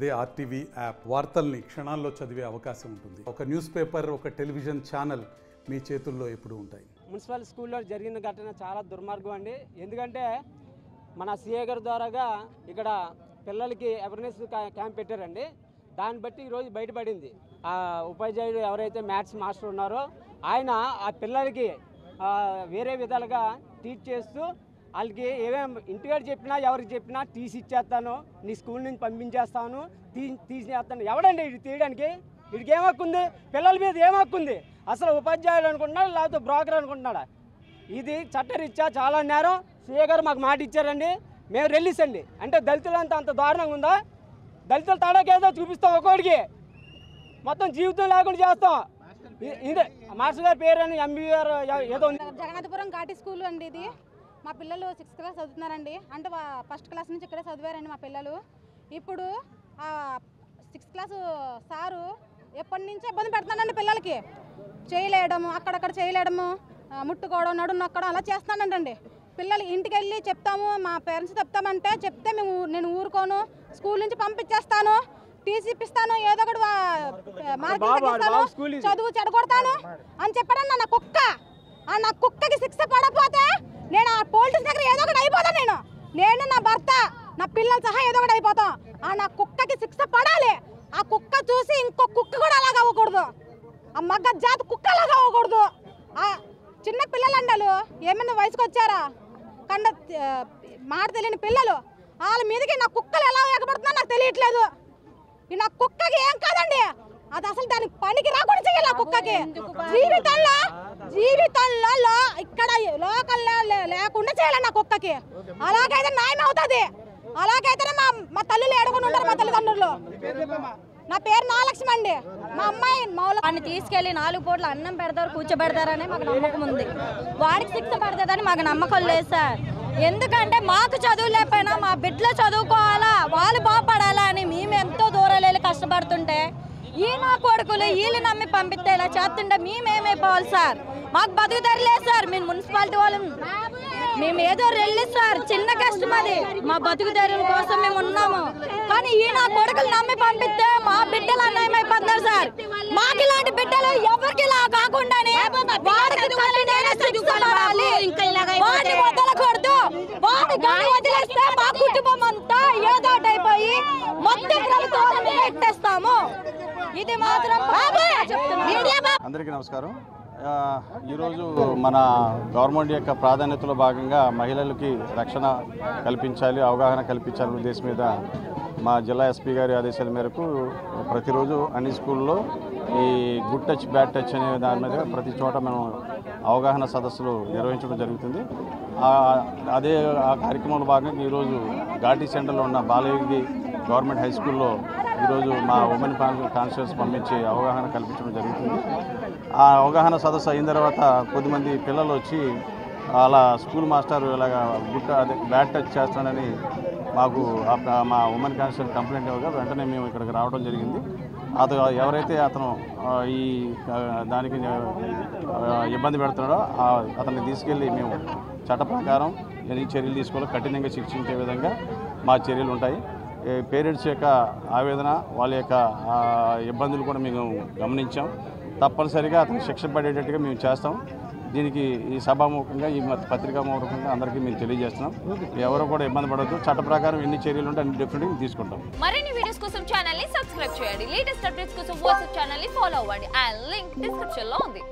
అదే RTV app వార్తల్ని క్షణాల్లో చదివే అవకాశం ఉంటుంది. ఒక న్యూస్ పేపర్, ఒక టెలివిజన్ ఛానల్ మీ చేతుల్లో ఎప్పుడూ ఉంటాయి. మున్సిపల్ స్కూల్లో జరిగిన ఘటన చాలా దుర్మార్గం అండి. ఎందుకంటే మన సీఏ గారి ద్వారాగా ఇక్కడ పిల్లలకి అవేర్నెస్ క్యాంప్ పెట్టారండి. దాన్ని బట్టి ఈరోజు బయటపడింది. ఆ ఉపాధ్యాయుడు ఎవరైతే మ్యాథ్స్ మాస్టర్ ఉన్నారో ఆయన ఆ పిల్లలకి వేరే విధాలుగా టీచ్ చేస్తూ వాళ్ళకి ఏమేమి ఇంటికాడ చెప్పినా ఎవరికి చెప్పినా తీసి ఇచ్చేస్తాను, నీ స్కూల్ నుంచి పంపించేస్తాను, తీసేస్తాను. ఎవడండి ఇది తీయడానికి? వీడికి ఏం హక్కు ఉంది? పిల్లల మీద ఏం హక్కు ఉంది? అసలు ఉపాధ్యాయుడు అనుకుంటున్నాడా లేకపోతే బ్రోకర్ అనుకుంటున్నాడా? ఇది చట్టరీత్యా చాలా నేరం. సీఏ గారు మాకు మాట ఇచ్చారండి, మేము రిలీజ్ అండి. అంటే దళితులంతా అంత దారుణంగా ఉందా? దళితుల తడాకేదో చూపిస్తాం, ఒక్కోడికి మొత్తం జీవితం లేకుండా చేస్తాం. ఇదే మాస్టర్ గారి పేరు అని ఎంబీ గారు ఏదో ఉంది. జగన్నాథపురం ఘాటి స్కూల్ అండి ఇది. మా పిల్లలు 6th క్లాస్ చదువుతున్నారండి. అంటే 1st క్లాస్ నుంచి ఇక్కడే చదివారండి మా పిల్లలు. ఇప్పుడు 6th క్లాస్ సారు ఎప్పటి నుంచో ఇబ్బంది పెడుతున్నాడండి పిల్లలకి. చేయలేయడము, అక్కడక్కడ చేయలేయడము, ముట్టుకోవడం, నడు నొక్కడం అలా చేస్తున్నాడండి. పిల్లలు ఇంటికి వెళ్ళి చెప్తాము, మా పేరెంట్స్ చెప్తామంటే చెప్తే నేను ఊరుకోను, స్కూల్ నుంచి పంపించేస్తాను, టీసీ ఇప్పిస్తాను, ఏదో ఒకటి చదువు చెడగొడతాను అని చెప్పాడన్న నా కుక్క. నా కుక్కకి శిక్ష పడకపోతే నేను ఆ పోలీస్ దగ్గర ఏదో ఒకటి అయిపోతాను. నేను నా భర్త నా పిల్లలు సహా ఏదో ఒకటి అయిపోతాం. నా కుక్కకి శిక్ష పడాలి. ఆ కుక్క చూసి ఇంకో కుక్క కూడా అలాగ అవ్వకూడదు. ఆ మగ్గ జాతి కుక్క అలాగ అవ్వకూడదు. చిన్న పిల్లలండలు ఏమైనా వయసుకు వచ్చారా కండ మాట తెలియని పిల్లలు, వాళ్ళ మీదకి నా కుక్కలు ఎలా ఎగబడుతున్నా నాకు తెలియట్లేదు. నా కుక్కకి ఏం కాదండి, అది అసలు దానికి పనికి రాకుండా చేయాలి. ఆ కుక్కకి జీవితంలో ఇక్కడ లోకల్లో లేకుండా చేయాలి నా కుక్కకి. అలాగైతే న్యాయం అవుతుంది. అలాగైతేనే మా తల్లులు ఏడుకొని ఉంటారు, మా తల్లిదండ్రులు. నా పేరు నాగలక్ష్మి అండి. మా అమ్మాయి వాడిని తీసుకెళ్లి 4 పూట్ల అన్నం పెడతారు, కూర్చోబెడతారని మాకు నమ్మకం ఉంది. వాడికి శిక్ష పడుతుందని మాకు నమ్మకం లేదు సార్. ఎందుకంటే మాకు చదువు లేకపోయినా మా బిడ్డలు చదువుకోవాలా, వాళ్ళు బాగుపడాలా అని మేము ఎంతో దూరాలు వెళ్ళి కష్టపడుతుంటే ఈ నా కొడుకులు వీళ్ళు నమ్మి పంపిస్తే ఇలా చేస్తుంటే మేమేమైపోవాలి సార్? మాకు బతుకుతారు లేదు సార్. మేము మున్సిపాలిటీ వాళ్ళం, మేము ఏదో రిలీజ్ సార్, చిన్న కష్టం అది. మా బతుకుదారుల కోసం మేము ఉన్నాము. కానీ ఈ నా కొడుకులు నమ్మి పంపిస్తే మా బిడ్డలు అన్యాయమైపోతున్నారు సార్. మాకు ఇలాంటి బిడ్డలు ఎవరికి ఇలా కాకుండానే వాడిని వదలకూడదు. వాడి గాలి వదిలేస్తే మా కుటుంబం అంతా ఏదో అయిపోయి మొత్తం ప్రభుత్వం పెట్టేస్తాము. ఇది మాత్రం అందరికీ నమస్కారం. ఈరోజు మన గవర్నమెంట్ యొక్క ప్రాధాన్యతలో భాగంగా మహిళలకి రక్షణ కల్పించాలి, అవగాహన కల్పించాలనే ఉద్దేశం మీద మా జిల్లా ఎస్పీ గారి ఆదేశాల మేరకు ప్రతిరోజు అన్ని స్కూల్లో ఈ గుడ్ టచ్ బ్యాడ్ టచ్ అనే దాని మీద ప్రతి చోట మనం అవగాహన సదస్సులు నిర్వహించడం జరుగుతుంది. అదే ఆ కార్యక్రమంలో భాగంగా ఈరోజు ఘాటీ సెంటర్లో ఉన్న బాలయోగి గవర్నమెంట్ హై స్కూల్లో ఈరోజు మా ఉమెన్ కాన్స్టిట్యూన్స్ పంపించి అవగాహన కల్పించడం జరుగుతుంది. ఆ అవగాహన సదస్సు అయిన తర్వాత కొద్దిమంది పిల్లలు వచ్చి అలా స్కూల్ మాస్టర్ ఇలాగా అదే బ్యాడ్ టచ్ చేస్తానని మాకు మా ఉమెన్ కాన్స్టిట్యూన్స్ కంప్లైంట్ ఇవ్వగా వెంటనే మేము ఇక్కడికి రావడం జరిగింది. ఎవరైతే అతను ఈ దానికి ఇబ్బంది పెడుతున్నాడో అతన్ని తీసుకెళ్ళి మేము చట్ట ప్రకారం ఎన్ని చర్యలు తీసుకోవాలో కఠినంగా శిక్షించే విధంగా మా చర్యలు ఉంటాయి. పేరెంట్స్ యొక్క ఆవేదన, వాళ్ళ యొక్క ఇబ్బందులు కూడా మేము గమనించాం. తప్పనిసరిగా అతను శిక్ష పడేటట్టుగా మేము చేస్తాం. దీనికి ఈ సభాముఖంగా ఈ పత్రికాముఖంగా అందరికీ మేము తెలియజేస్తున్నాం. ఎవరు కూడా ఇబ్బంది పడద్దు. చట్ట ప్రకారం ఎన్ని చర్యలు ఉంటే అన్ని డెఫినెట్గా తీసుకుంటాం. మరిన్ని వీడియోస్ కోసం ఛానల్ ని సబ్స్క్రైబ్ చేయండి. లేటెస్ట్ అప్డేట్స్ కోసం వాట్సాప్ ఛానల్ ని ఫాలో అవ్వండి. ఆ లింక్ డిస్క్రిప్షన్ లో ఉంది.